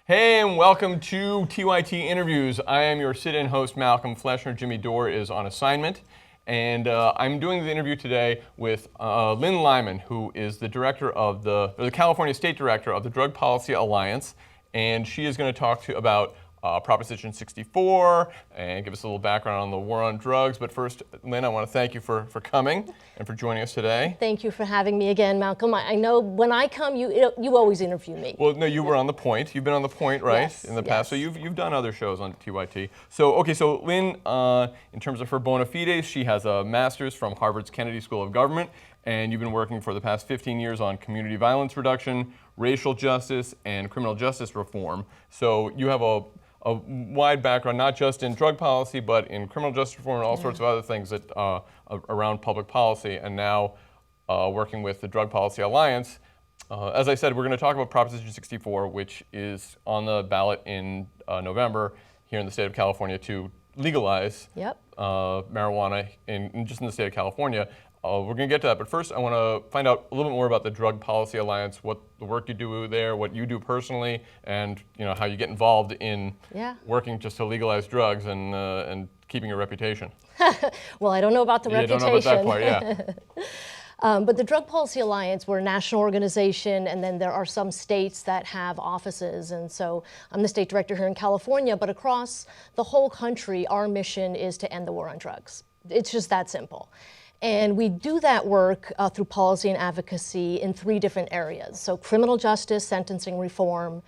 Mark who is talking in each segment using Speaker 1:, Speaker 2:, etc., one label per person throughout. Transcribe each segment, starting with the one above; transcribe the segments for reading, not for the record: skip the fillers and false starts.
Speaker 1: Hey, and welcome to TYT Interviews. I am your sit-in host, Malcolm Fleschner. Jimmy Dore is on assignment. And I'm doing the interview today with Lynne Lyman, who is the director of the California State Director of the Drug Policy Alliance. And she is going to talk about Proposition 64 and give us a little background on the war on drugs. But first, Lynne, I want to thank you for coming and for joining us today.
Speaker 2: Thank you for having me again, Malcolm. I know when I come, you always interview me.
Speaker 1: Well, no, you were on The Point. You've been on The Point, right,
Speaker 2: Yes,
Speaker 1: in the past. So you've done other shows on TYT. So Lynne, in terms of her bona fides, she has a master's from Harvard's Kennedy School of Government, and you've been working for the past 15 years on community violence reduction, racial justice, and criminal justice reform. So you have a wide background, not just in drug policy, but in criminal justice reform and all sorts of other things that around public policy, and now working with the Drug Policy Alliance. As I said, we're going to talk about Proposition 64, which is on the ballot in November here in the state of California to legalize marijuana just in the state of California. We're going to get to that, but first I want to find out a little bit more about the Drug Policy Alliance, what the work you do there, what you do personally, and how you get involved in working just to legalize drugs and keeping your reputation.
Speaker 2: Well, I don't know about the reputation.
Speaker 1: Don't know about that part,
Speaker 2: but the Drug Policy Alliance, we're a national organization, and then there are some states that have offices. And so I'm the state director here in California, but across the whole country, our mission is to end the war on drugs. It's just that simple. And we do that work through policy and advocacy in 3 different areas. So criminal justice, sentencing reform,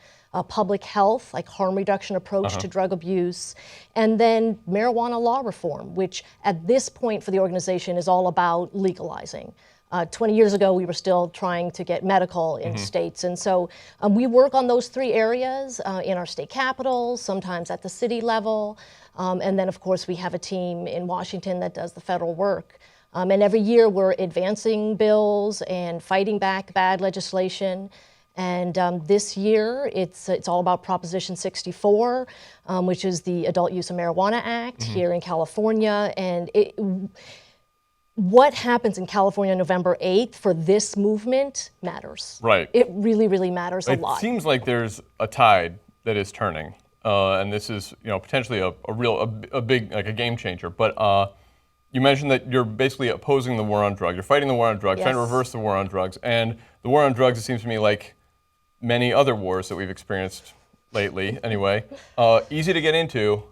Speaker 2: public health, like harm reduction approach to drug abuse, and then marijuana law reform, which at this point for the organization is all about legalizing. 20 years ago, we were still trying to get medical in states. And so we work on those 3 areas in our state capitals, sometimes at the city level. And then, of course, we have a team in Washington that does the federal work. And every year we're advancing bills and fighting back bad legislation. And this year it's all about Proposition 64, which is the Adult Use of Marijuana Act here in California. And what happens in California on November 8th for this movement matters.
Speaker 1: Right.
Speaker 2: It really, really matters a lot.
Speaker 1: It seems like there's a tide that is turning, and this is potentially a big, like a game changer. But you mentioned that you're basically opposing the war on drugs. You're fighting the war on drugs, trying to reverse the war on drugs. And the war on drugs, it seems to me, like many other wars that we've experienced lately, anyway, easy to get into,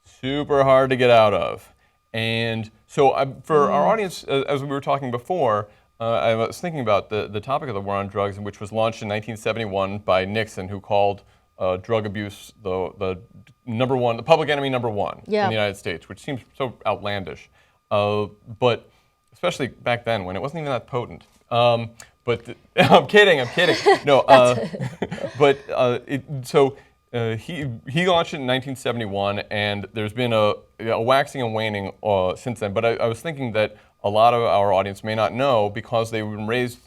Speaker 1: super hard to get out of. And so for our audience, as we were talking before, I was thinking about the topic of the war on drugs, which was launched in 1971 by Nixon, who called drug abuse the public enemy number one in the United States, which seems so outlandish. But especially back then when it wasn't even that potent. I'm kidding. No, he launched it in 1971, and there's been a waxing and waning since then. But I was thinking that a lot of our audience may not know, because they've been raised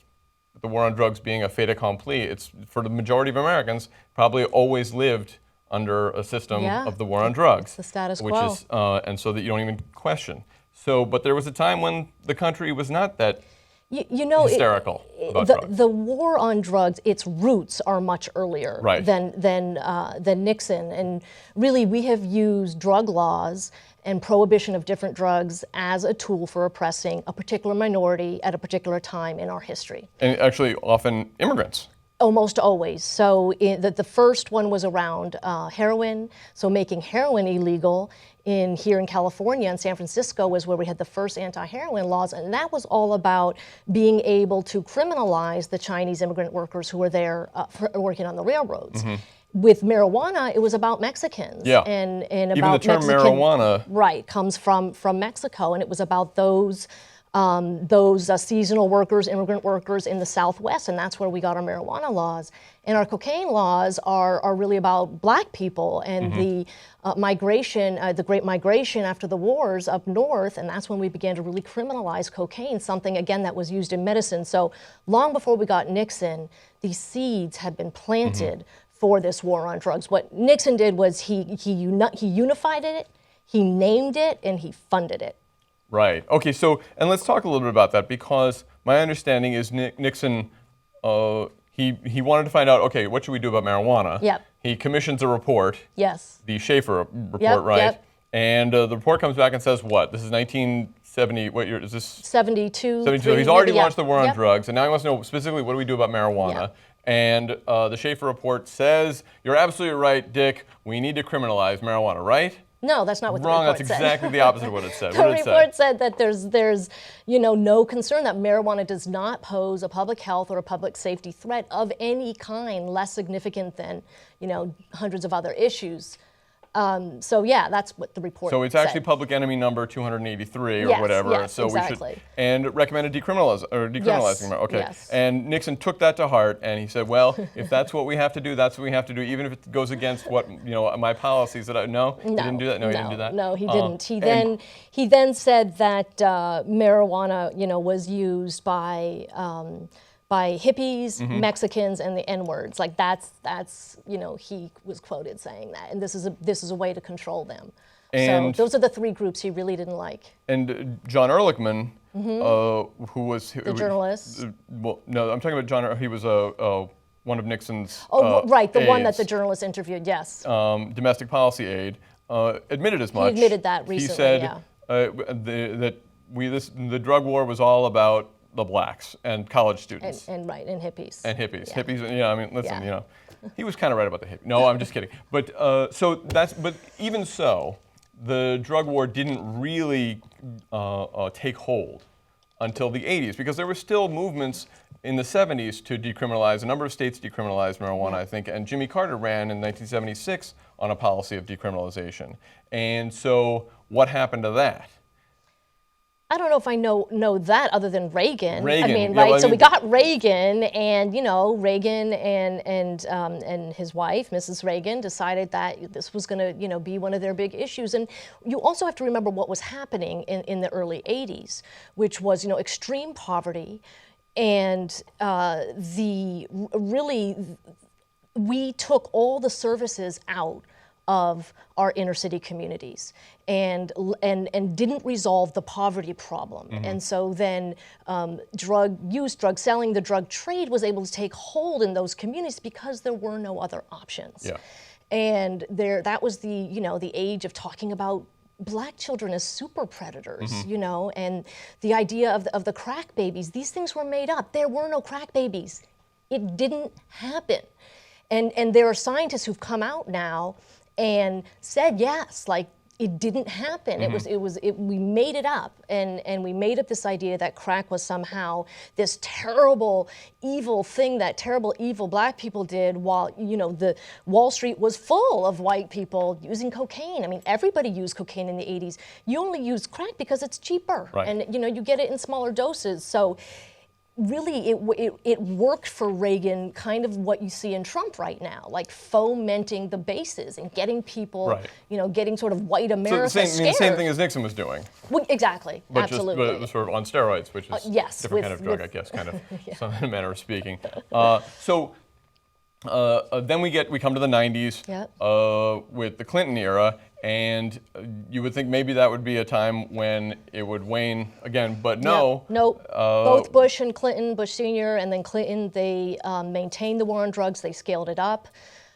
Speaker 1: with the war on drugs being a fait accompli. It's, for the majority of Americans, probably always lived under a system of the war on drugs.
Speaker 2: It's the status quo.
Speaker 1: Which is, and so that you don't even question. So, but there was a time when the country was not that hysterical about drugs.
Speaker 2: The war on drugs, its roots are much earlier than Nixon. And really, we have used drug laws and prohibition of different drugs as a tool for oppressing a particular minority at a particular time in our history.
Speaker 1: And actually, often immigrants.
Speaker 2: Almost always. So the first one was around heroin, so making heroin illegal here in California, and San Francisco was where we had the first anti-heroin laws, and that was all about being able to criminalize the Chinese immigrant workers who were there working on the railroads. With marijuana, it was about Mexicans. And
Speaker 1: even
Speaker 2: about
Speaker 1: the term marijuana
Speaker 2: comes from Mexico, and it was about those seasonal workers, immigrant workers in the Southwest, and that's where we got our marijuana laws. And our cocaine laws are really about black people and the migration, the Great Migration after the wars up north, and that's when we began to really criminalize cocaine, something, again, that was used in medicine. So long before we got Nixon, these seeds had been planted for this war on drugs. What Nixon did was he unified it, he named it, and he funded it.
Speaker 1: Right. Okay, so, and let's talk a little bit about that, because my understanding is Nixon, he wanted to find out, okay, what should we do about marijuana?
Speaker 2: Yep.
Speaker 1: he commissions a report,
Speaker 2: Yes.
Speaker 1: the Schaefer report,
Speaker 2: Yep,
Speaker 1: right?
Speaker 2: yep.
Speaker 1: And the report comes back and says what? This is 1970, what year is this?
Speaker 2: 72.
Speaker 1: 72. He's already
Speaker 2: yeah.
Speaker 1: launched the war on
Speaker 2: Yep.
Speaker 1: drugs, and now he wants to know specifically what do we do about marijuana.
Speaker 2: Yeah.
Speaker 1: And the Schaefer report says, you're absolutely right, Dick, we need to criminalize marijuana, right?
Speaker 2: No, that's not what
Speaker 1: Wrong,
Speaker 2: the report
Speaker 1: that's
Speaker 2: said.
Speaker 1: exactly the opposite of what it said.
Speaker 2: The
Speaker 1: What did it say?
Speaker 2: report said that there's no concern that marijuana does not pose a public health or a public safety threat of any kind less significant than, hundreds of other issues. So yeah, that's what the report
Speaker 1: So it's
Speaker 2: said.
Speaker 1: actually public enemy number 283 or
Speaker 2: Yes,
Speaker 1: whatever.
Speaker 2: yes,
Speaker 1: so
Speaker 2: exactly.
Speaker 1: we should and recommended decriminalizing.
Speaker 2: Yes,
Speaker 1: Okay.
Speaker 2: yes.
Speaker 1: And Nixon took that to heart and he said, well, if that's what we have to do, that's what we have to do, even if it goes against what my policies that he didn't do that. No, he didn't do that.
Speaker 2: No, he didn't. He then said that marijuana, was used by hippies, Mexicans, and the N-words. Like that's he was quoted saying that, and this is a way to control them.
Speaker 1: And
Speaker 2: so those are the three groups he really didn't like.
Speaker 1: And John Ehrlichman, who was
Speaker 2: The journalist.
Speaker 1: Well, no, I'm talking about John. He was one of Nixon's.
Speaker 2: Right, the one that
Speaker 1: aides,
Speaker 2: the journalist interviewed. Yes.
Speaker 1: domestic policy aide, admitted as much.
Speaker 2: He admitted that recently.
Speaker 1: He said
Speaker 2: yeah.
Speaker 1: that the drug war was all about the blacks and college students.
Speaker 2: And hippies.
Speaker 1: And hippies.
Speaker 2: Yeah.
Speaker 1: Hippies, I mean, listen,
Speaker 2: Yeah.
Speaker 1: he was kind of right about the hippies. No, I'm just kidding. But but even so, the drug war didn't really take hold until the 80s because there were still movements in the 70s to decriminalize. A number of states decriminalized marijuana, I think, and Jimmy Carter ran in 1976 on a policy of decriminalization. And so what happened to that?
Speaker 2: I don't know if I know that other than Reagan.
Speaker 1: Reagan,
Speaker 2: I mean,
Speaker 1: yeah,
Speaker 2: right?
Speaker 1: well, I
Speaker 2: So we
Speaker 1: mean-
Speaker 2: got Reagan, and Reagan and his wife, Mrs. Reagan, decided that this was going to be one of their big issues. And you also have to remember what was happening in the early '80s, which was extreme poverty, and we took all the services out of our inner city communities and didn't resolve the poverty problem. And so then drug selling, the drug trade was able to take hold in those communities because there were no other options.
Speaker 1: Yeah.
Speaker 2: And that was the age of talking about Black children as super predators, and the idea of the crack babies. These things were made up. There were no crack babies. It didn't happen. And there are scientists who've come out now and said, yes, like it didn't happen. We made it up, and we made up this idea that crack was somehow this terrible, evil thing that terrible, evil Black people did, while the Wall Street was full of white people using cocaine. I mean, everybody used cocaine in the '80s. You only use crack because it's cheaper,
Speaker 1: Right.
Speaker 2: and you get it in smaller doses. So really, it worked for Reagan, kind of what you see in Trump right now, like fomenting the bases and getting people,
Speaker 1: Right.
Speaker 2: getting sort of white
Speaker 1: So
Speaker 2: America
Speaker 1: the
Speaker 2: scared.
Speaker 1: same thing as Nixon was doing.
Speaker 2: Well, exactly,
Speaker 1: But
Speaker 2: absolutely.
Speaker 1: just sort of on steroids, which is
Speaker 2: yes,
Speaker 1: different kind
Speaker 2: with-
Speaker 1: of drug,
Speaker 2: with-
Speaker 1: I guess, kind of, some manner of speaking. Then we come to the 90s
Speaker 2: Yep.
Speaker 1: with the Clinton era, and you would think maybe that would be a time when it would wane again, but no.
Speaker 2: Yeah. Nope. Both Bush and Clinton, Bush Sr. and then Clinton, they maintained the war on drugs. They scaled it up.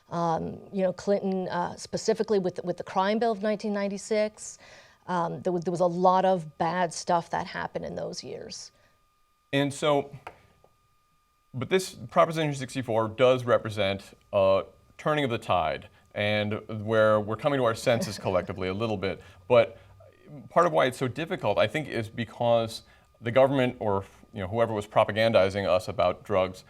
Speaker 2: Clinton specifically with the crime bill of 1996. There was a lot of bad stuff that happened in those years.
Speaker 1: And so, but this Proposition 64 does represent a turning of the tide, and where we're coming to our senses collectively a little bit. But part of why it's so difficult, I think, is because the government or whoever was propagandizing us about drugs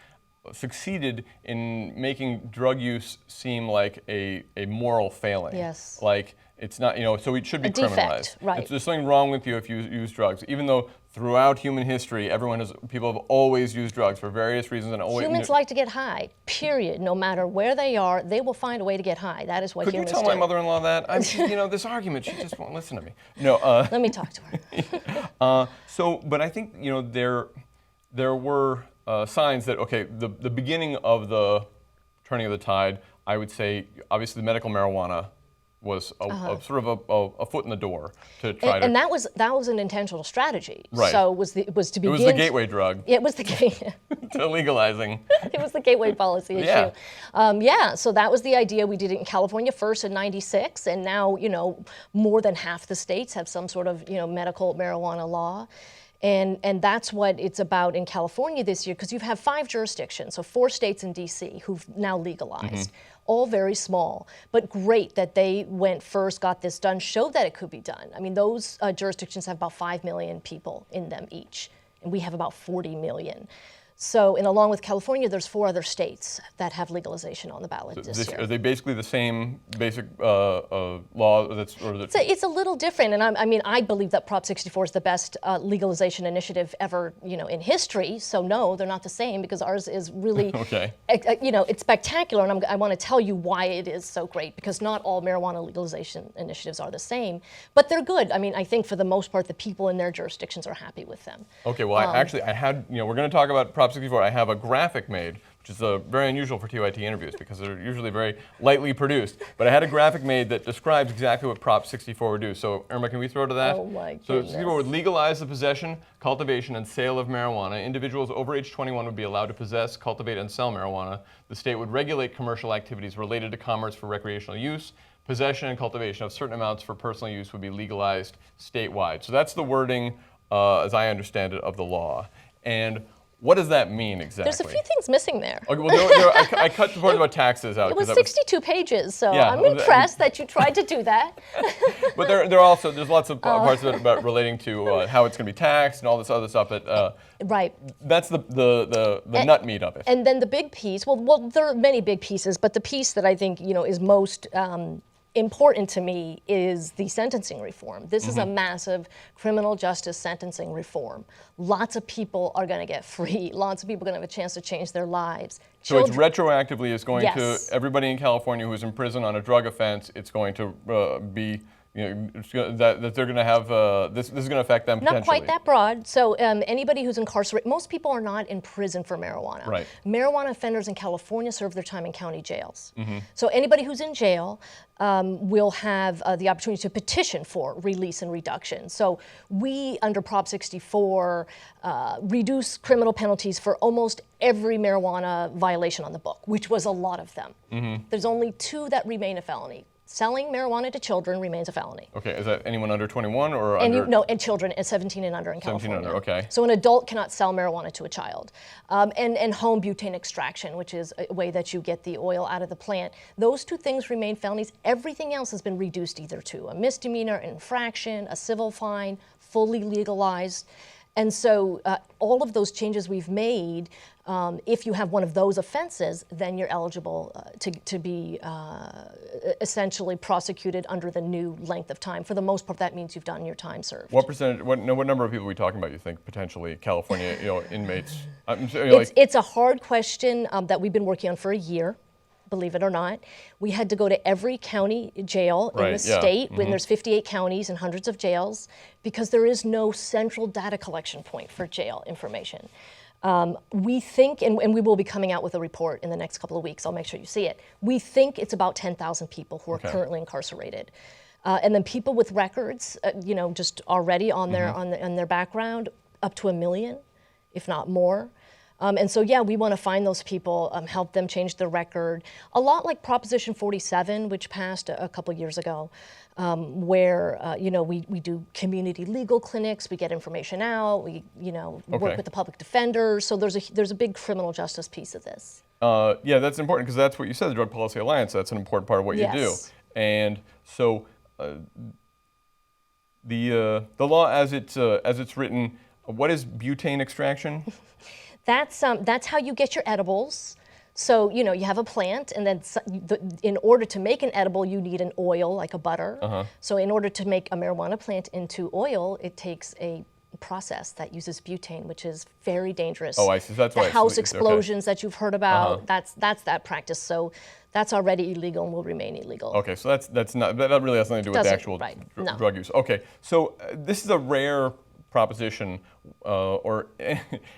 Speaker 1: succeeded in making drug use seem like a moral failing.
Speaker 2: Yes.
Speaker 1: Like it's not, so it should be
Speaker 2: A defect,
Speaker 1: criminalized.
Speaker 2: right.
Speaker 1: There's something wrong with you if you use drugs, even though throughout human history, people have always used drugs for various reasons and always.
Speaker 2: Humans like to get high, period. No matter where they are, they will find a way to get high. That is what
Speaker 1: Could you
Speaker 2: humans
Speaker 1: tell
Speaker 2: do.
Speaker 1: my mother-in-law that? This argument, she just won't listen to me. No.
Speaker 2: Let me talk to her.
Speaker 1: But I think there were signs that the beginning of the turning of the tide. I would say obviously the medical marijuana was a sort of a foot in the door to try to.
Speaker 2: And that was an intentional strategy.
Speaker 1: Right.
Speaker 2: So it was to begin.
Speaker 1: It was the gateway drug
Speaker 2: It was the
Speaker 1: to legalizing.
Speaker 2: It was the gateway policy issue.
Speaker 1: Yeah.
Speaker 2: So that was the idea. We did it in California first in '96, and now more than half the states have some sort of medical marijuana law. And that's what it's about in California this year, because you have 5 jurisdictions, so 4 states in D.C. who've now legalized, all very small, but great that they went first, got this done, showed that it could be done. I mean, those jurisdictions have about 5 million people in them each, and we have about 40 million. So, and along with California, there's 4 other states that have legalization on the ballot this year.
Speaker 1: Are they basically the same basic law?
Speaker 2: It's a little different, and I believe that Prop 64 is the best legalization initiative ever, in history. So no, they're not the same, because ours is really, it's spectacular, and I want to tell you why it is so great, because not all marijuana legalization initiatives are the same, but they're good. I mean, I think for the most part, the people in their jurisdictions are happy with them.
Speaker 1: Okay, well, I had, we're going to talk about Prop 64. I have a graphic made, which is very unusual for TYT interviews because they're usually very lightly produced. But I had a graphic made that describes exactly what Prop 64 would do. So, Irma, can we throw to that?
Speaker 2: Oh my goodness.
Speaker 1: So, 64 would legalize the possession, cultivation, and sale of marijuana. Individuals over age 21 would be allowed to possess, cultivate, and sell marijuana. The state would regulate commercial activities related to commerce for recreational use. Possession and cultivation of certain amounts for personal use would be legalized statewide. So that's the wording, as I understand it, of the law. And what does that mean exactly?
Speaker 2: There's a few things missing there.
Speaker 1: Okay, well, I cut the part about taxes out.
Speaker 2: It was 62 pages, so
Speaker 1: Yeah,
Speaker 2: I'm impressed that you tried to do that.
Speaker 1: But there's lots of parts of it about relating to how it's going to be taxed and all this other stuff. That
Speaker 2: right.
Speaker 1: That's the nut meat of it.
Speaker 2: And then the big piece. Well, there are many big pieces, but the piece that I think is most important to me is the sentencing reform. This is a massive criminal justice sentencing reform. Lots of people are going to get free. Lots of people are going to have a chance to change their lives.
Speaker 1: So it's retroactively is going
Speaker 2: Yes.
Speaker 1: to everybody in California who's in prison on a drug offense. It's going to be that they're going to have this is going to affect them potentially.
Speaker 2: Not quite that broad. So anybody who's incarcerated, most people are not in prison for marijuana.
Speaker 1: Right.
Speaker 2: Marijuana offenders in California serve their time in county jails. So anybody who's in jail will have the opportunity to petition for release and reduction. So we, under Prop 64, reduce criminal penalties for almost every marijuana violation on the book, which was a lot of them. There's only 2 that remain a felony. Selling marijuana to children remains a felony.
Speaker 1: Okay, is that anyone under 21 or
Speaker 2: and
Speaker 1: under?
Speaker 2: And children, and 17 and under in
Speaker 1: 17
Speaker 2: California.
Speaker 1: under, okay.
Speaker 2: So an adult cannot sell marijuana to a child. And home butane extraction, which is a way that you get the oil out of the plant. Those 2 things remain felonies. Everything else has been reduced either to a misdemeanor, an infraction, a civil fine, fully legalized. And so all of those changes we've made, if you have one of those offenses, then you're eligible to be essentially prosecuted under the new length of time. For the most part, that means you've done your time served.
Speaker 1: What percentage? What number of people are we talking about? You think potentially California, inmates?
Speaker 2: It's a hard question that we've been working on for a year. Believe it or not, we had to go to every county jail in the state when there's 58 counties and hundreds of jails, because there is no central data collection point for jail information. We think, and we will be coming out with a report in the next couple of weeks, I'll make sure you see it. We think it's about 10,000 people who are currently incarcerated. And then people with records, just already on their background, up to 1 million, if not more. And so, we want to find those people, help them change their record. A lot like Proposition 47, which passed a couple years ago, where, we do community legal clinics, we get information out, we, work with the public defenders. So there's a big criminal justice piece of this.
Speaker 1: Yeah, that's important because that's what you said, the Drug Policy Alliance, that's an important part of what you do. And so the law as it's written, what is butane extraction?
Speaker 2: That's how you get your edibles. So, you have a plant, and then in order to make an edible, you need an oil, like a butter. So in order to make a marijuana plant into oil, it takes a process that uses butane, which is very dangerous.
Speaker 1: Oh, I see. That's why.
Speaker 2: The house explosions that you've heard about, that's that practice. So that's already illegal and will remain illegal.
Speaker 1: Okay, so that really has nothing to do with the actual drug use. Okay, so this is a rare proposition or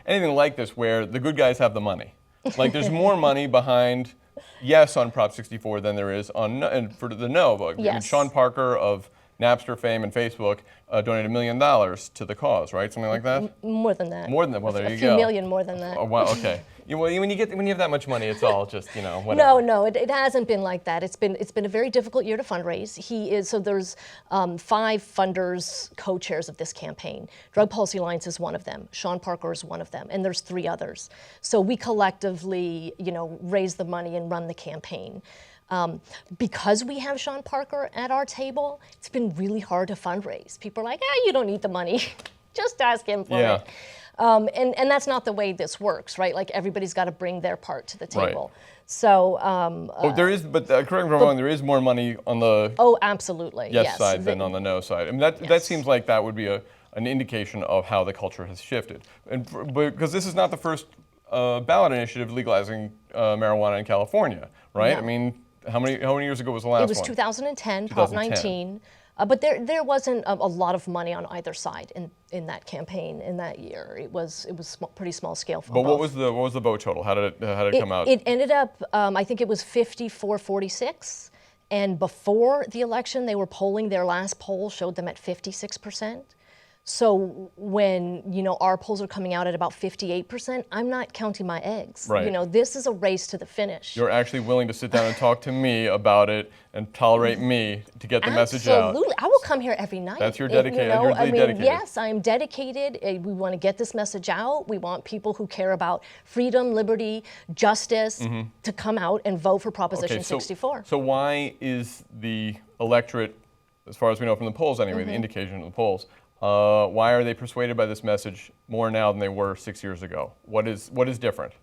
Speaker 1: anything like this where the good guys have the money. Like there's more money behind yes on Prop 64 than there is on no, and for the no vote. I mean,
Speaker 2: Yes.
Speaker 1: Sean Parker of Napster fame and Facebook donated $1 million to the cause, right? Something like that?
Speaker 2: More than that.
Speaker 1: More than that. Well, there
Speaker 2: A
Speaker 1: you
Speaker 2: few
Speaker 1: go.
Speaker 2: million more than that.
Speaker 1: Oh, wow, okay. When you have that much money, it's all just, whatever.
Speaker 2: No, it hasn't been like that. It's been a very difficult year to fundraise. So there's 5 funders, co-chairs of this campaign. Drug Policy Alliance is one of them. Sean Parker is one of them, and there's 3 others. So we collectively, raise the money and run the campaign. Because we have Sean Parker at our table, it's been really hard to fundraise. People are like, you don't need the money. Just ask him for
Speaker 1: Yeah.
Speaker 2: it. And that's not the way this works, right? Like everybody's got to bring their part to the table.
Speaker 1: Right.
Speaker 2: So,
Speaker 1: There is, but correct me if I'm wrong, there is more money on the
Speaker 2: oh, absolutely,
Speaker 1: yes side than on the no side. I mean, that
Speaker 2: Yes.
Speaker 1: seems like that would be an indication of how the culture has shifted. And because this is not the first ballot initiative legalizing marijuana in California, right?
Speaker 2: No.
Speaker 1: I mean, how many years ago was the last one?
Speaker 2: It was 2010, Prop 19. But there wasn't a lot of money on either side in that campaign in that year. It was pretty small scale for
Speaker 1: But
Speaker 2: both.
Speaker 1: what was the vote total? How did it come out?
Speaker 2: It ended up, I think it was 54-46. And before the election, they were polling, their last poll showed them at 56%. So when, our polls are coming out at about 58%, I'm not counting my eggs.
Speaker 1: Right.
Speaker 2: This is a race to the finish.
Speaker 1: You're actually willing to sit down and talk to me about it and tolerate me to get the message out.
Speaker 2: Absolutely. I will come here every night.
Speaker 1: That's your dedicated. You're really dedicated.
Speaker 2: Yes, I am dedicated. We want to get this message out. We want people who care about freedom, liberty, justice to come out and vote for Proposition 64.
Speaker 1: So why is the electorate, as far as we know from the polls anyway, the indication of the polls, why are they persuaded by this message more now than they were 6 years ago? What is different?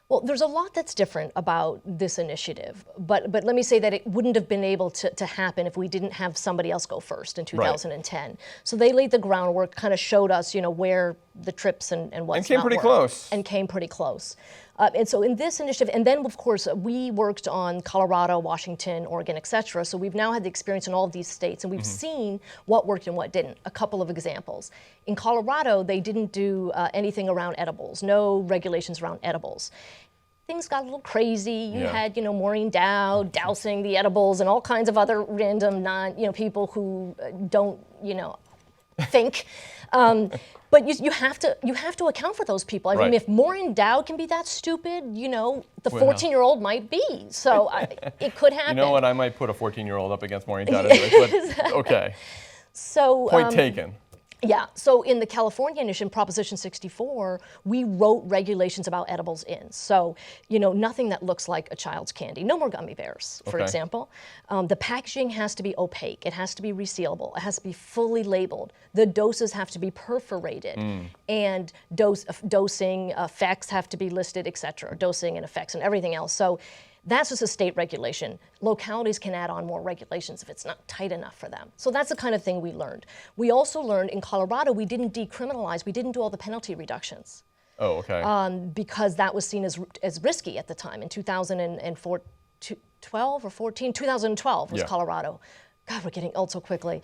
Speaker 2: Well, there's a lot that's different about this initiative, but let me say that it wouldn't have been able to happen if we didn't have somebody else go first in 2010. Right. So they laid the groundwork, kind of showed us, where the trips and what's
Speaker 1: and came
Speaker 2: not
Speaker 1: pretty
Speaker 2: work,
Speaker 1: close.
Speaker 2: and came pretty close. And so in this initiative, and then of course we worked on Colorado, Washington, Oregon, et cetera. So we've now had the experience in all of these states, and we've seen what worked and what didn't. A couple of examples. In Colorado, they didn't do anything around edibles, no regulations around edibles. Things got a little crazy. You had, Maureen Dowd dousing the edibles and all kinds of other random people who don't, think. But you have to account for those people. I mean, if Maureen Dowd can be that stupid, the 14-year-old might be. So it could happen.
Speaker 1: You know what? I might put a 14-year-old up against Maureen Dowd anyway, but okay.
Speaker 2: So
Speaker 1: point taken.
Speaker 2: Yeah, so in the California initiative, Proposition 64, we wrote regulations about edibles in. So, nothing that looks like a child's candy. No more gummy bears, for example. The packaging has to be opaque. It has to be resealable. It has to be fully labeled. The doses have to be perforated. And dosing effects have to be listed, et cetera. Dosing and effects and everything else. So that's just a state regulation. Localities can add on more regulations if it's not tight enough for them. So that's the kind of thing we learned. We also learned in Colorado, we didn't decriminalize, we didn't do all the penalty reductions.
Speaker 1: Oh, okay.
Speaker 2: Because that was seen as risky at the time. In 2012 or 14, 2012 was Colorado. God, we're getting old so quickly.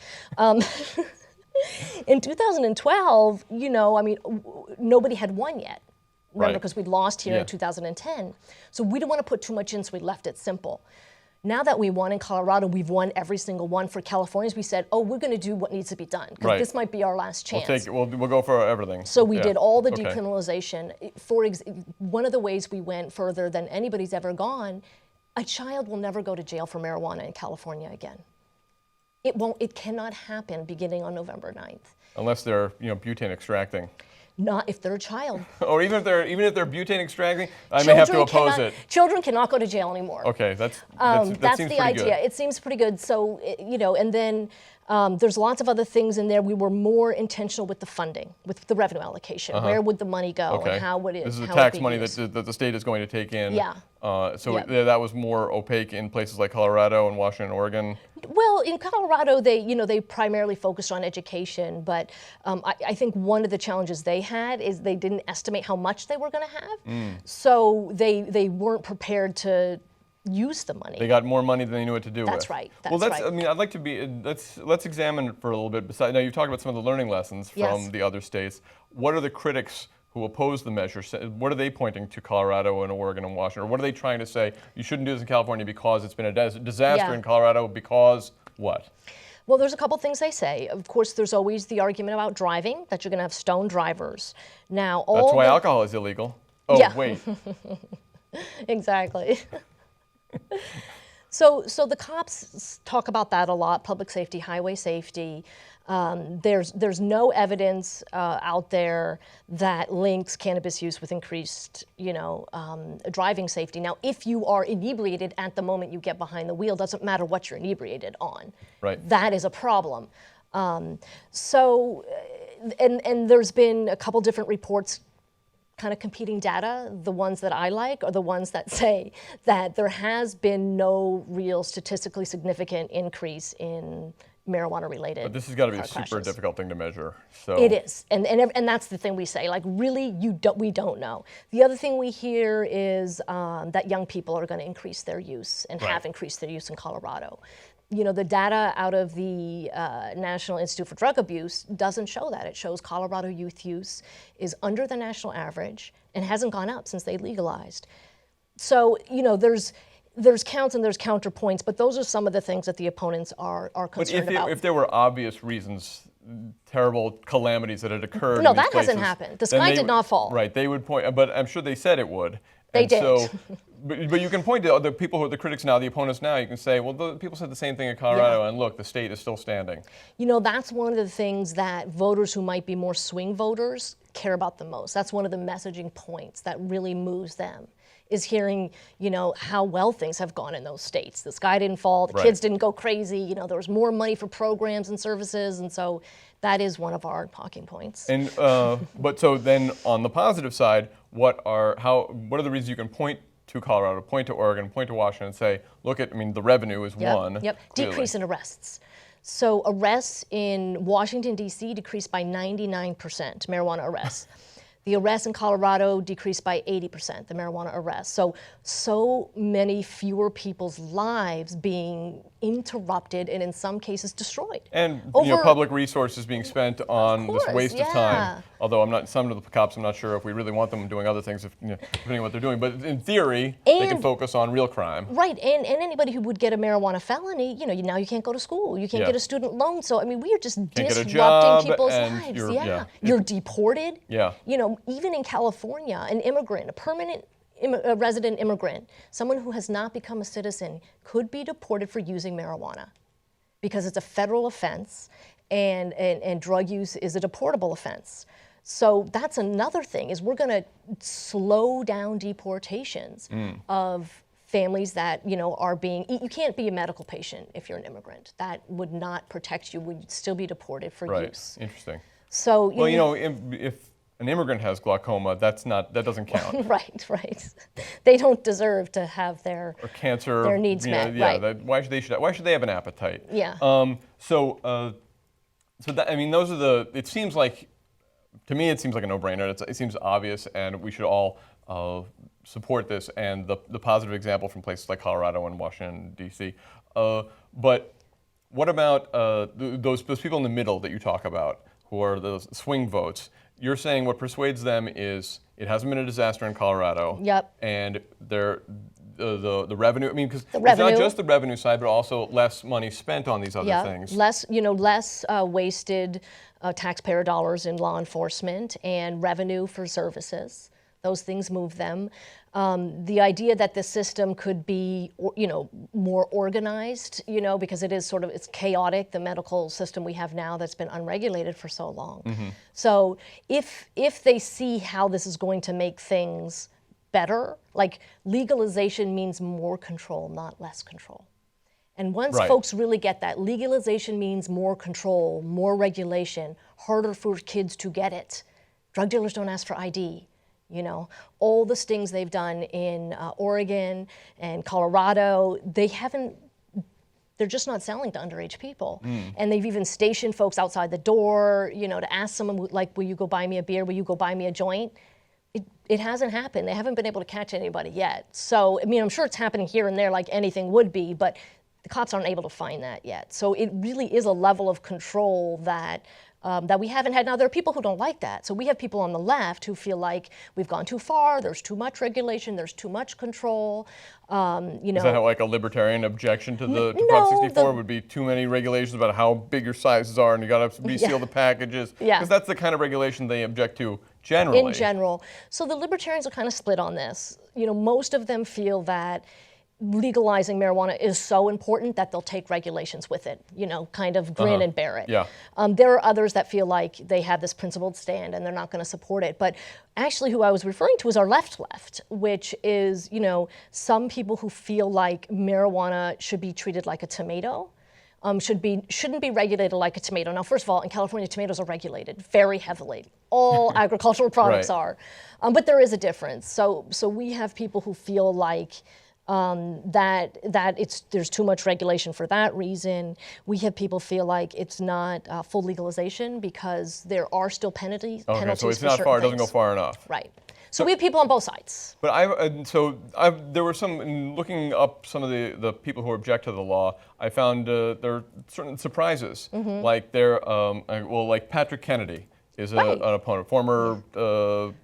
Speaker 2: In 2012, nobody had won yet. Remember, because we lost here in 2010. So we didn't want to put too much in, so we left it simple. Now that we won in Colorado, we've won every single one. For Californians, we said, we're going to do what needs to be done, because this might be our last chance.
Speaker 1: We'll go for everything.
Speaker 2: So we did all the decriminalization. One of the ways we went further than anybody's ever gone, a child will never go to jail for marijuana in California again. It cannot happen beginning on November 9th.
Speaker 1: Unless they're, butane extracting.
Speaker 2: Not if they're a child.
Speaker 1: Or even if they're butane extracting, I may have to oppose it.
Speaker 2: Children cannot go to jail anymore.
Speaker 1: Okay, that seems
Speaker 2: that's
Speaker 1: pretty
Speaker 2: the idea.
Speaker 1: good.
Speaker 2: It seems pretty good. So, and then there's lots of other things in there. We were more intentional with the funding, with the revenue allocation. Where would the money go, and how would it?
Speaker 1: This is the tax money that the state is going to take in.
Speaker 2: Yeah.
Speaker 1: That was more opaque in places like Colorado and Washington and Oregon.
Speaker 2: Well, in Colorado, they primarily focused on education, but I think one of the challenges they had is they didn't estimate how much they were going to have, so they weren't prepared to use the money.
Speaker 1: They got more money than they knew what to do with.
Speaker 2: That's right.
Speaker 1: I mean, I'd like to be. Let's examine it for a little bit. Now, you've talked about some of the learning lessons from the other states. What are the critics who oppose the measure, what are they pointing to Colorado and Oregon and Washington? Or what are they trying to say, you shouldn't do this in California because it's been a disaster in Colorado because what?
Speaker 2: Well, there's a couple things they say. Of course, there's always the argument about driving, that you're going to have stoned drivers. Now,
Speaker 1: That's why alcohol is illegal. Oh,
Speaker 2: yeah.
Speaker 1: wait.
Speaker 2: Exactly. So the cops talk about that a lot, public safety, highway safety. There's no evidence out there that links cannabis use with increased, driving safety. Now, if you are inebriated at the moment you get behind the wheel, doesn't matter what you're inebriated on.
Speaker 1: Right.
Speaker 2: That is a problem. And there's been a couple different reports, kind of competing data. The ones that I like are the ones that say that there has been no real statistically significant increase in marijuana-related.
Speaker 1: But this has got to be a
Speaker 2: car
Speaker 1: super
Speaker 2: crashes.
Speaker 1: difficult thing to measure. So
Speaker 2: It is, and that's the thing we say. Like, really, we don't know. The other thing we hear is that young people are going to increase their use and have increased their use in Colorado. The data out of the National Institute for Drug Abuse doesn't show that. It shows Colorado youth use is under the national average and hasn't gone up since they legalized. So, there's counts and there's counterpoints, but those are some of the things that the opponents are concerned about.
Speaker 1: But if there were obvious reasons, terrible calamities that had occurred
Speaker 2: No,
Speaker 1: in these
Speaker 2: that hasn't
Speaker 1: places,
Speaker 2: happened. The sky did not fall.
Speaker 1: Right, they would point, but I'm sure they said it would.
Speaker 2: They did.
Speaker 1: So, but you can point to the people who are the critics now, the opponents now, you can say, well, the people said the same thing in Colorado, and look, the state is still standing.
Speaker 2: That's one of the things that voters who might be more swing voters care about the most. That's one of the messaging points that really moves them, is hearing, how well things have gone in those states. The sky didn't fall, the kids didn't go crazy, there was more money for programs and services, and so that is one of our talking points.
Speaker 1: And but so then on the positive side, what are the reasons you can point to Colorado, point to Oregon, point to Washington, and say, look the revenue is one.
Speaker 2: Yep.
Speaker 1: Clearly.
Speaker 2: Decrease in arrests. So arrests in Washington, D.C. decreased by 99%, marijuana arrests. The arrests in Colorado decreased by 80%, the marijuana arrests. So many fewer people's lives being interrupted and in some cases destroyed.
Speaker 1: And public resources being spent on this waste of time. Although some of the cops, I'm not sure if we really want them doing other things, depending on what they're doing. But in theory, they can focus on real crime.
Speaker 2: Right, and anybody who would get a marijuana felony, now you can't go to school, you can't get a student loan. So we are just disrupting people's lives. You're deported.
Speaker 1: Yeah.
Speaker 2: Even in California, an immigrant, a permanent a resident immigrant, someone who has not become a citizen, could be deported for using marijuana because it's a federal offense and drug use is a deportable offense. So that's another thing, is we're going to slow down deportations of families that are being. You can't be a medical patient if you're an immigrant. That would not protect you. Would still be deported for use.
Speaker 1: Interesting.
Speaker 2: So
Speaker 1: if an immigrant has glaucoma, that doesn't count.
Speaker 2: Right. They don't deserve to have their
Speaker 1: or cancer,
Speaker 2: their needs met.
Speaker 1: Why should they have an appetite?
Speaker 2: Yeah.
Speaker 1: So those are it seems like, to me, it seems like a no-brainer. It seems obvious, and we should all support this. And the positive example from places like Colorado and Washington, D.C. But what about those people in the middle that you talk about, who are those swing votes? You're saying what persuades them is it hasn't been a disaster in Colorado.
Speaker 2: Yep.
Speaker 1: And the revenue. Because it's not just the revenue side, but also less money spent on these other things.
Speaker 2: Less wasted taxpayer dollars in law enforcement and revenue for services. Those things move them. The idea that the system could be, more organized, because it's chaotic, the medical system we have now that's been unregulated for so long. Mm-hmm. So if they see how this is going to make things better, like legalization means more control, not less control. And once folks really get that, legalization means more control, more regulation, harder for kids to get it. Drug dealers don't ask for ID. All the stings they've done in Oregon and Colorado, they're just not selling to underage people. And they've even stationed folks outside the door, to ask someone, like, will you go buy me a beer? Will you go buy me a joint? It hasn't happened. They haven't been able to catch anybody yet. So, I'm sure it's happening here and there like anything would be, but the cops aren't able to find that yet. So it really is a level of control that that we haven't had. Now, there are people who don't like that. So we have people on the left who feel like we've gone too far, there's too much regulation, there's too much control.
Speaker 1: Is that how, like, a libertarian objection to Prop 64 would be too many regulations about how big your sizes are and you got to reseal the packages?
Speaker 2: Yeah.
Speaker 1: Because that's the kind of regulation they object to generally.
Speaker 2: In general. So the libertarians are kind of split on this. Most of them feel that legalizing marijuana is so important that they'll take regulations with it, kind of grin and bear it.
Speaker 1: Yeah.
Speaker 2: There are others that feel like they have this principled stand and they're not going to support it. But actually who I was referring to is our left, which is, some people who feel like marijuana should be treated like a tomato. Shouldn't be regulated like a tomato. Now, first of all, in California, tomatoes are regulated very heavily. All agricultural products are. But there is a difference. So we have people who feel like there's too much regulation for that reason. We have people feel like it's not full legalization because there are still penalties.
Speaker 1: Okay, so it's not far. It doesn't go far enough.
Speaker 2: Right. So we have people on both sides.
Speaker 1: But there were some, in looking up some of the people who object to the law, I found there are certain surprises. Like like Patrick Kennedy is an opponent, former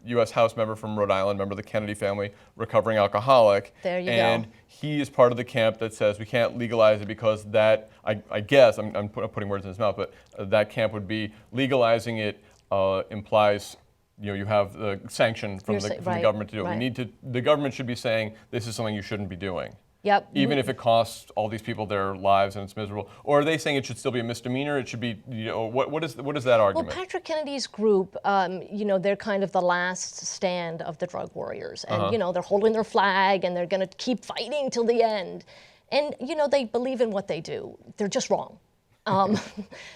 Speaker 1: U.S. House member from Rhode Island, member of the Kennedy family, recovering alcoholic.
Speaker 2: There you go.
Speaker 1: And he is part of the camp that says we can't legalize it because that, I guess, I'm putting words in his mouth, but that camp would be legalizing it implies you have the sanction from the government to do it. The government should be saying this is something you shouldn't be doing.
Speaker 2: Yep.
Speaker 1: Even if it costs all these people their lives and it's miserable. Or are they saying it should still be a misdemeanor? It should be, what is that argument?
Speaker 2: Well, Patrick Kennedy's group, they're kind of the last stand of the drug warriors. And, they're holding their flag and they're going to keep fighting till the end. And, they believe in what they do. They're just wrong.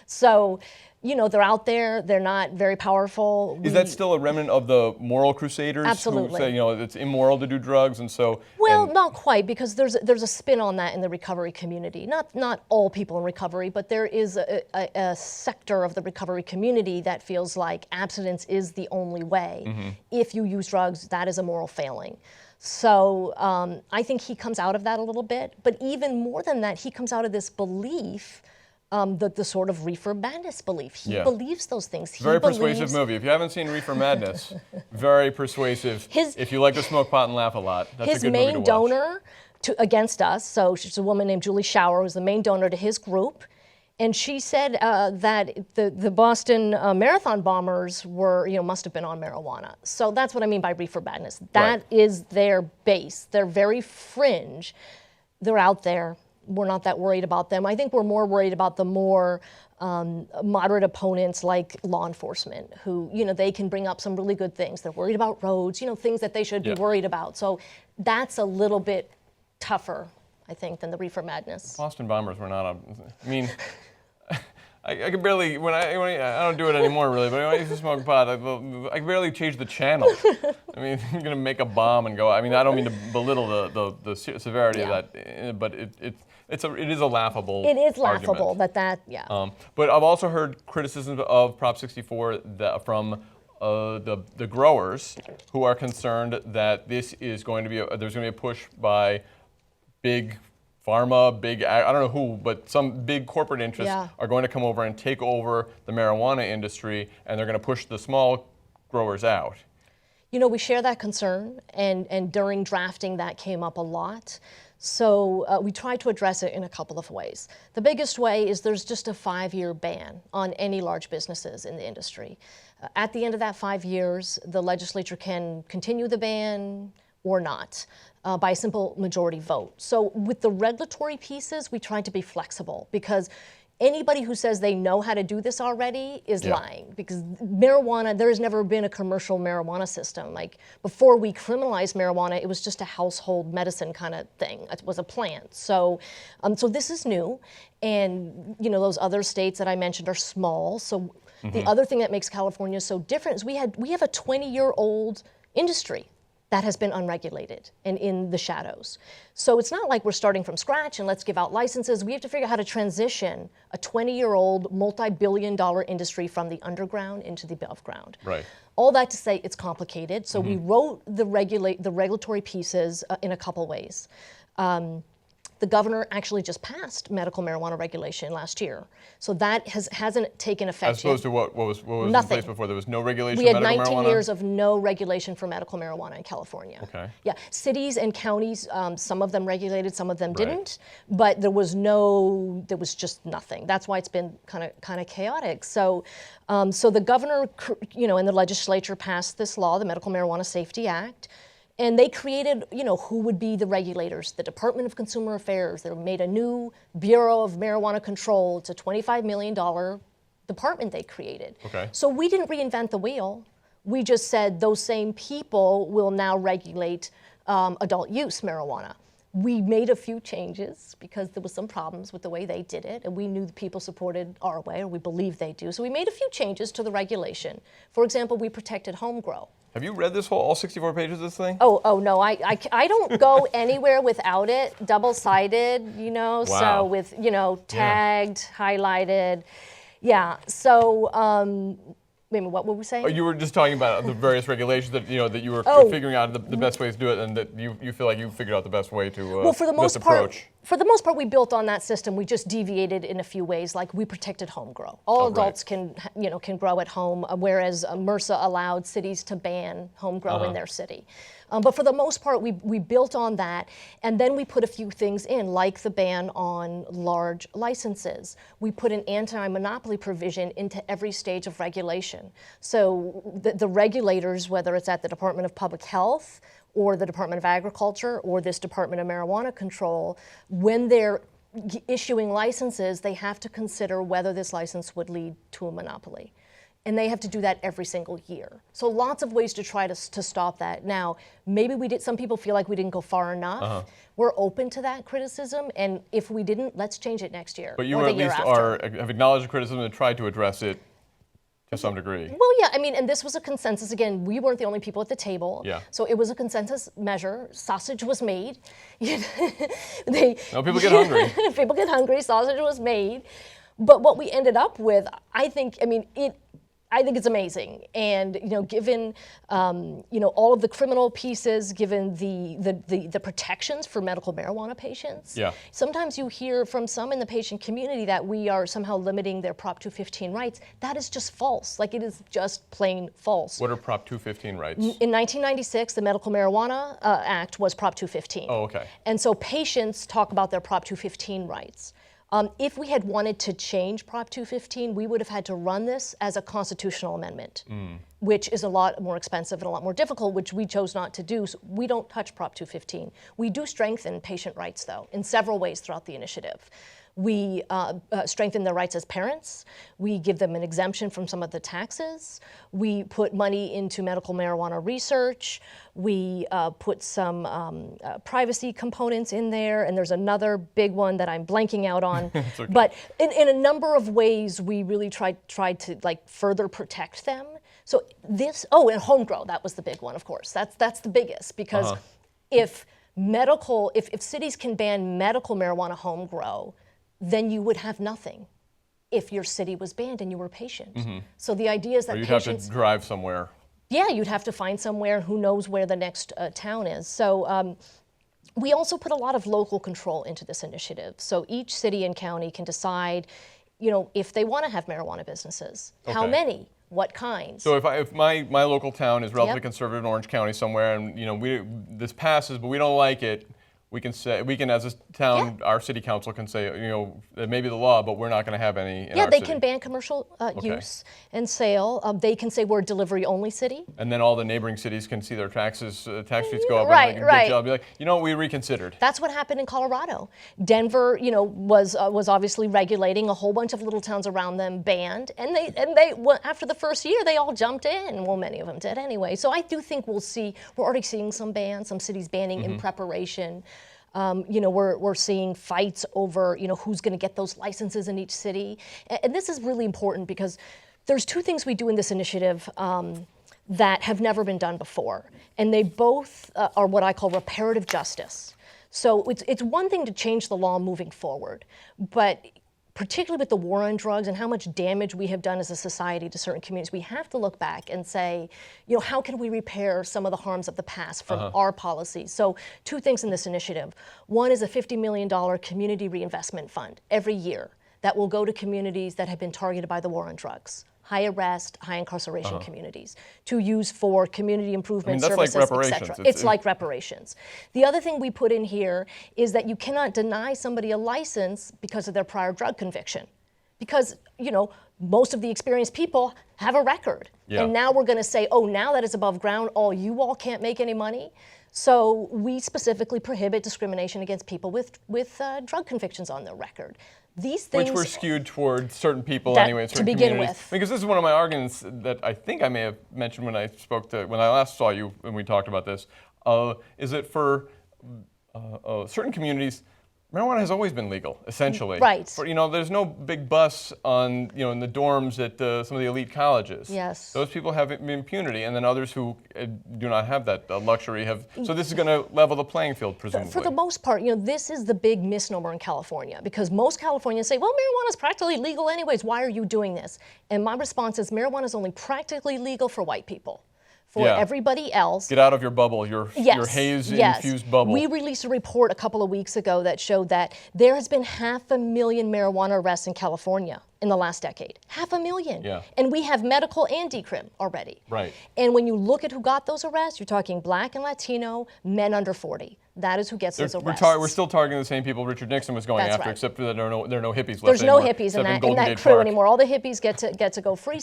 Speaker 2: So, they're out there. They're not very powerful.
Speaker 1: Is that still a remnant of the moral crusaders?
Speaker 2: Absolutely.
Speaker 1: Who say, it's immoral to do drugs and so...
Speaker 2: Well, not quite, because there's a spin on that in the recovery community. Not all people in recovery, but there is a sector of the recovery community that feels like abstinence is the only way. If you use drugs, that is a moral failing. So I think he comes out of that a little bit. But even more than that, he comes out of this belief, the sort of Reefer Madness belief. He believes those things.
Speaker 1: Very persuasive movie. If you haven't seen Reefer Madness, very persuasive. If you like to smoke pot and laugh a lot, that's a good movie to watch. His main
Speaker 2: donor against us, so she's a woman named Julie Shower, who's the main donor to his group. And she said that the Boston Marathon bombers must have been on marijuana. So that's what I mean by Reefer Madness. That is their base. They're very fringe. They're out there. We're not that worried about them. I think we're more worried about the more moderate opponents like law enforcement who, they can bring up some really good things. They're worried about roads, things that they should be worried about. So that's a little bit tougher, I think, than the Reefer Madness.
Speaker 1: Boston bombers were not I can barely, I don't do it anymore really, but when I used to smoke pot, I can barely change the channel. I mean, you're going to make a bomb and go, I don't mean to belittle the severity of that, but it is a laughable
Speaker 2: It is laughable
Speaker 1: argument. But I've also heard criticisms of Prop 64 from the growers who are concerned that this is going to be, there's going to be a push by big pharma, I don't know who, but some big corporate interests are going to come over and take over the marijuana industry, and they're going to push the small growers out.
Speaker 2: We share that concern, and during drafting that came up a lot. So we tried to address it in a couple of ways. The biggest way is there's just a 5-year ban on any large businesses in the industry. At the end of that 5 years, the legislature can continue the ban or not. By a simple majority vote. So with the regulatory pieces, we tried to be flexible because anybody who says they know how to do this already is lying, because marijuana, there has never been a commercial marijuana system. Like before we criminalized marijuana, it was just a household medicine kind of thing. It was a plant. So this is new, and those other states that I mentioned are small. So the other thing that makes California so different is we have a 20-year-old industry that has been unregulated and in the shadows. So it's not like we're starting from scratch and let's give out licenses. We have to figure out how to transition a 20-year-old, multi-billion-dollar industry from the underground into the above ground.
Speaker 1: Right.
Speaker 2: All that to say it's complicated. So we wrote the regulatory pieces in a couple ways. The the governor actually just passed medical marijuana regulation last year. So that hasn't taken effect
Speaker 1: As opposed
Speaker 2: yet.
Speaker 1: to what was in
Speaker 2: Nothing.
Speaker 1: place before? There was no regulation
Speaker 2: We
Speaker 1: of
Speaker 2: had
Speaker 1: medical
Speaker 2: 19
Speaker 1: marijuana?
Speaker 2: years of no regulation for medical marijuana in California.
Speaker 1: Okay.
Speaker 2: Yeah, cities and counties, some of them regulated, some of them
Speaker 1: Right.
Speaker 2: didn't, but there was just nothing. That's why it's been kind of chaotic. So, so the governor, and the legislature passed this law, the Medical Marijuana Safety Act, and they created, who would be the regulators, the Department of Consumer Affairs. They made a new Bureau of Marijuana Control. It's a $25 million department they created.
Speaker 1: Okay.
Speaker 2: So we didn't reinvent the wheel. We just said those same people will now regulate adult use marijuana. We made a few changes because there was some problems with the way they did it, and we knew the people supported our way, or we believed they do. So we made a few changes to the regulation. For example, we protected home grow.
Speaker 1: Have you read all 64 pages of this thing?
Speaker 2: Oh no, I don't go anywhere without it. Double-sided,
Speaker 1: Wow.
Speaker 2: so with, tagged, highlighted. Yeah, so, what were we saying?
Speaker 1: Oh, you were just talking about the various regulations that that you were figuring out the best ways to do it, and that you feel like you figured out the best way to
Speaker 2: Well, for the most
Speaker 1: approach.
Speaker 2: For the most part, we built on that system. We just deviated in a few ways, like we protected home grow. All adults can grow at home, whereas MRSA allowed cities to ban home grow in their city. But for the most part, we built on that, and then we put a few things in, like the ban on large licenses. We put an anti-monopoly provision into every stage of regulation. So the regulators, whether it's at the Department of Public Health, or the Department of Agriculture, or this Department of Marijuana Control, when they're issuing licenses, they have to consider whether this license would lead to a monopoly. And they have to do that every single year. So lots of ways to try to stop that. Now, maybe some people feel like we didn't go far enough. We're open to that criticism, and if we didn't, let's change it next year.
Speaker 1: But you
Speaker 2: or
Speaker 1: at
Speaker 2: the year
Speaker 1: least
Speaker 2: after.
Speaker 1: have acknowledged the criticism and tried to address it to some degree.
Speaker 2: Well, yeah, and this was a consensus. Again, we weren't the only people at the table.
Speaker 1: Yeah.
Speaker 2: So it was a consensus measure. Sausage was made.
Speaker 1: People get hungry.
Speaker 2: People get hungry. Sausage was made. But what we ended up with, I think it's amazing. And given all of the criminal pieces, given the protections for medical marijuana patients.
Speaker 1: Yeah.
Speaker 2: Sometimes you hear from some in the patient community that we are somehow limiting their Prop 215 rights. That is just false. Like, it is just plain false.
Speaker 1: What are Prop 215 rights?
Speaker 2: In 1996, the Medical Marijuana Act was Prop 215.
Speaker 1: Oh, okay.
Speaker 2: And so patients talk about their Prop 215 rights. If we had wanted to change Prop 215, we would have had to run this as a constitutional amendment, which is a lot more expensive and a lot more difficult, which we chose not to do. So we don't touch Prop 215. We do strengthen patient rights, though, in several ways throughout the initiative. We strengthen their rights as parents. We give them an exemption from some of the taxes. We put money into medical marijuana research. We put some privacy components in there, and there's another big one that I'm blanking out on.
Speaker 1: Okay.
Speaker 2: But in a number of ways, we really tried to further protect them. So this, and home grow, that was the big one, of course. That's the biggest, because if cities can ban medical marijuana home grow, then you would have nothing if your city was banned and you were a patient. So the idea is that
Speaker 1: Or
Speaker 2: patients...
Speaker 1: you'd have to drive somewhere.
Speaker 2: Yeah, you'd have to find somewhere, who knows where the next town is. So we also put a lot of local control into this initiative. So each city and county can decide, if they want to have marijuana businesses, how many, what kinds.
Speaker 1: So if my local town is relatively
Speaker 2: Yep.
Speaker 1: conservative in Orange County somewhere, and this passes, but we don't like it, we can as a town, our city council can say, it may be the law, but we're not going to have any in our
Speaker 2: They
Speaker 1: city.
Speaker 2: can ban commercial use and sale. They can say we're a delivery-only city.
Speaker 1: And then all the neighboring cities can see their tax sheets go up,
Speaker 2: Right,
Speaker 1: and they can
Speaker 2: right.
Speaker 1: be like, we reconsidered.
Speaker 2: That's what happened in Colorado. Denver, was obviously regulating. A whole bunch of little towns around them banned, and they after the first year they all jumped in. Well, many of them did anyway. So I do think we're already seeing some bans, some cities banning in preparation. We're seeing fights over, who's going to get those licenses in each city. And this is really important because there's two things we do in this initiative that have never been done before. And they both are what I call reparative justice. So it's one thing to change the law moving forward, but particularly with the war on drugs and how much damage we have done as a society to certain communities, we have to look back and say, how can we repair some of the harms of the past from our policies? So 2 things in this initiative. One is a $50 million community reinvestment fund every year that will go to communities that have been targeted by the war on drugs. High arrest, high incarceration communities to use for community improvement
Speaker 1: that's
Speaker 2: services,
Speaker 1: like reparations.
Speaker 2: etc. It's like reparations. The other thing we put in here is that you cannot deny somebody a license because of their prior drug conviction. Because, most of the experienced people have a record.
Speaker 1: Yeah.
Speaker 2: And now we're going to say, oh, now that it's above ground, you all can't make any money. So we specifically prohibit discrimination against people with drug convictions on their record. These things,
Speaker 1: which were skewed toward certain people anyway, in certain
Speaker 2: to begin
Speaker 1: communities.
Speaker 2: with.
Speaker 1: Because this is one of my arguments that I think I may have mentioned when I last saw you and we talked about this, is that for certain communities, marijuana has always been legal, essentially.
Speaker 2: Right.
Speaker 1: There's no big bus on, in the dorms at some of the elite colleges.
Speaker 2: Yes.
Speaker 1: Those people have impunity, and then others who do not have that luxury have. So this is going to level the playing field, presumably.
Speaker 2: For the most part, this is the big misnomer in California, because most Californians say, well, marijuana is practically legal anyways. Why are you doing this? And my response is, marijuana is only practically legal for white people. For everybody else.
Speaker 1: Get out of your bubble, your haze-infused bubble.
Speaker 2: We released a report a couple of weeks ago that showed that there has been 500,000 marijuana arrests in California in the last decade. 500,000.
Speaker 1: Yeah.
Speaker 2: And we have medical and decrim already.
Speaker 1: Right.
Speaker 2: And when you look at who got those arrests, you're talking Black and Latino, men under 40. That is who gets those arrests.
Speaker 1: We're still targeting the same people Richard Nixon was going after, except that there are no hippies left
Speaker 2: There's
Speaker 1: anymore.
Speaker 2: no hippies in that crew anymore. All the hippies get to go free.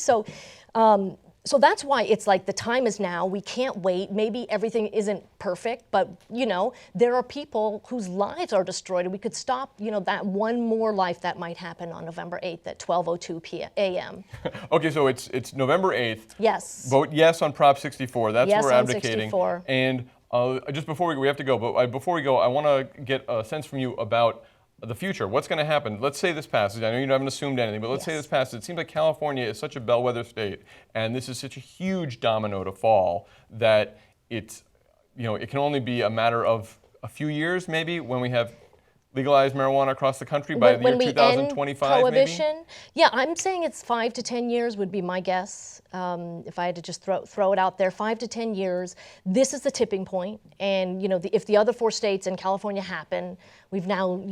Speaker 2: So that's why it's like the time is now. We can't wait. Maybe everything isn't perfect, but there are people whose lives are destroyed, and we could stop that one more life that might happen on November 8th at 12:02 a.m.
Speaker 1: Okay, so it's November 8th.
Speaker 2: Yes.
Speaker 1: Vote yes on Prop 64. That's
Speaker 2: yes
Speaker 1: what we're
Speaker 2: on
Speaker 1: advocating.
Speaker 2: 64.
Speaker 1: And just before we have to go, but before we go, I want to get a sense from you about the future. What's going to happen? Let's say this passes. I know you haven't assumed anything, but let's say this passes. It seems like California is such a bellwether state, and this is such a huge domino to fall that it can only be a matter of a few years, maybe, when we have legalized marijuana across the country by the year 2025,
Speaker 2: end prohibition,
Speaker 1: maybe?
Speaker 2: Yeah, I'm saying it's 5 to 10 years would be my guess. If I had to just throw it out there, 5 to 10 years. This is the tipping point, and if the other 4 states and California happen, we've now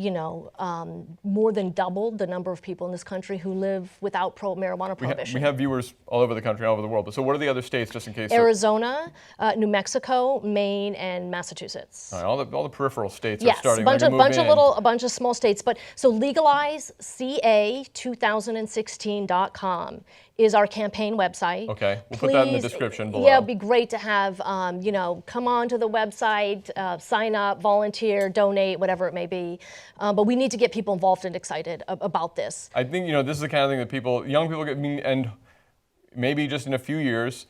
Speaker 2: more than doubled the number of people in this country who live without marijuana prohibition.
Speaker 1: We have viewers all over the country, all over the world. But so what are the other states, just in case?
Speaker 2: Arizona, New Mexico, Maine, and Massachusetts.
Speaker 1: All right, all the peripheral states are starting.
Speaker 2: A bunch of small states. But so legalize ca2016.com is our campaign website.
Speaker 1: Okay, we'll put that in the description below.
Speaker 2: Yeah, it'd be great to have, come on to the website, sign up, volunteer, donate, whatever it may be. But we need to get people involved and excited about this.
Speaker 1: I think, this is the kind of thing that young people get, and maybe just in a few years,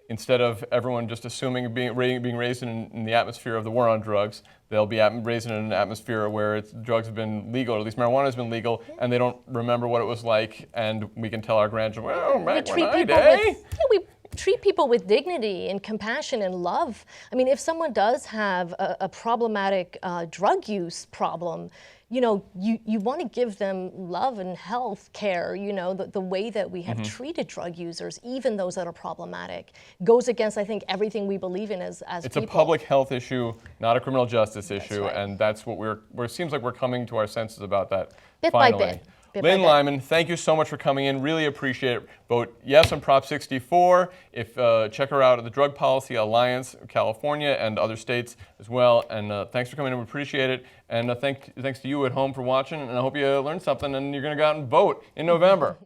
Speaker 1: instead of everyone just assuming being raised in the atmosphere of the war on drugs, they'll be raised in an atmosphere where drugs have been legal, or at least marijuana has been legal, and they don't remember what it was like, and we can tell our grandchildren, well, back when I did.
Speaker 2: We treat people with dignity and compassion and love. I mean, if someone does have a problematic drug use problem, you want to give them love and health care. The way that we have treated drug users, even those that are problematic, goes against, I think, everything we believe in as
Speaker 1: it's
Speaker 2: people.
Speaker 1: It's a public health issue, not a criminal justice issue,
Speaker 2: right.
Speaker 1: and that's what it seems like we're coming to our senses about that
Speaker 2: bit
Speaker 1: finally.
Speaker 2: by bit.
Speaker 1: Lynne Lyman, thank you so much for coming in. Really appreciate it. Vote yes on Prop 64. Check her out at the Drug Policy Alliance, California, and other states as well. And thanks for coming in. We appreciate it. And thanks to you at home for watching. And I hope you learned something and you're going to go out and vote in November.